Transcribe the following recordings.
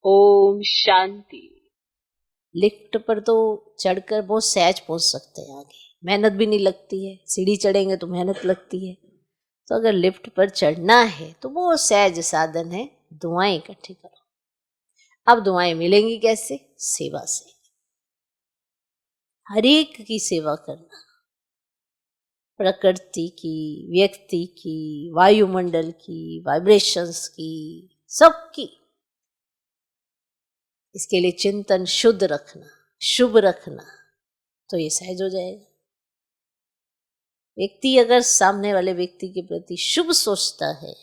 Om Shanti. Lift पर तो चढ़कर बहुत सहज पहुंच सकते हैं आगे, मेहनत भी नहीं लगती है। सीढ़ी चढ़ेंगे तो मेहनत लगती है, तो अगर लिफ्ट पर चढ़ना है तो वो सहज साधन है, दुआएं इकट्ठी करो। अब दुआएं मिलेंगी कैसे? सेवा से, हर एक की सेवा करना, प्रकृति की, व्यक्ति की, वायुमंडल की, वाइब्रेशंस की, सबकी। इसके लिए चिंतन शुद्ध रखना, शुभ रखना, तो ये सहज हो जाएगा। व्यक्ति अगर सामने वाले व्यक्ति के प्रति शुभ सोचता है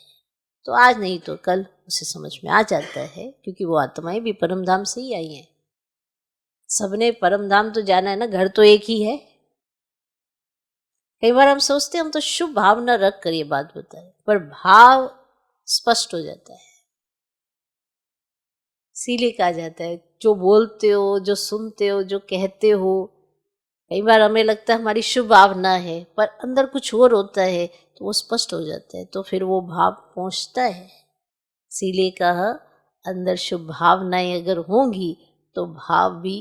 तो आज नहीं तो कल उसे समझ में आ जाता है, क्योंकि वो आत्माएं भी परमधाम से ही आई हैं। सबने परमधाम तो जाना है ना, घर तो एक ही है। कई बार हम सोचते हैं हम तो शुभ भावना रख कर ये बात बताएं, पर भाव स्पष्ट हो जाता है। इसीलिए कहा जाता है जो बोलते हो, जो सुनते हो, जो कहते हो, कई बार हमें लगता है हमारी शुभ भावना है, पर अंदर कुछ और होता है, तो वो स्पष्ट हो जाता है, तो फिर वो भाव पहुंचता है। इसीलिए कहा अंदर शुभ भावनाएं अगर होंगी तो भाव भी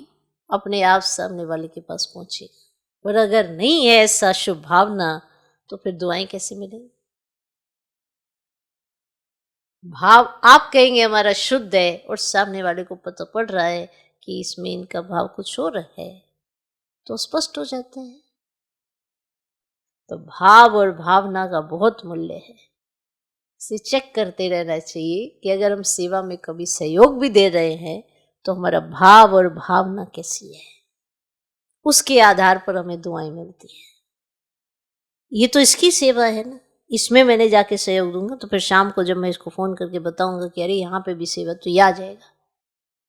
अपने आप सामने वाले के पास पहुंचेगा। और अगर नहीं है ऐसा शुभ भावना तो फिर दुआएं कैसे मिलेंगी? भाव आप कहेंगे हमारा शुद्ध है और सामने वाले को पता पड़ रहा है कि इसमें इनका भाव कुछ और है, तो स्पष्ट हो जाता है। तो भाव और भावना का बहुत मूल्य है। इसे चेक करते रहना चाहिए कि अगर हम सेवा में कभी सहयोग भी दे रहे हैं तो हमारा भाव और भावना कैसी है, उसके आधार पर हमें दुआएं मिलती हैं। ये तो इसकी सेवा है ना, इसमें मैंने जाके सहयोग दूंगा तो फिर शाम को जब मैं इसको फोन करके बताऊंगा कि अरे यहाँ पे भी सेवा, तो ये आ जाएगा।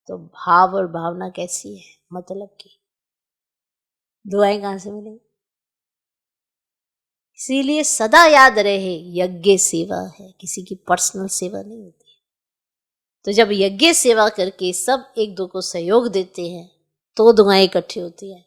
तो भाव और भावना कैसी है, मतलब की दुआएं कहाँ से मिलेंगी? इसीलिए सदा याद रहे यज्ञ सेवा है, किसी की पर्सनल सेवा नहीं होती। तो जब यज्ञ सेवा करके सब एक दो को सहयोग देते हैं तो दुआएं इकट्ठी होती हैं।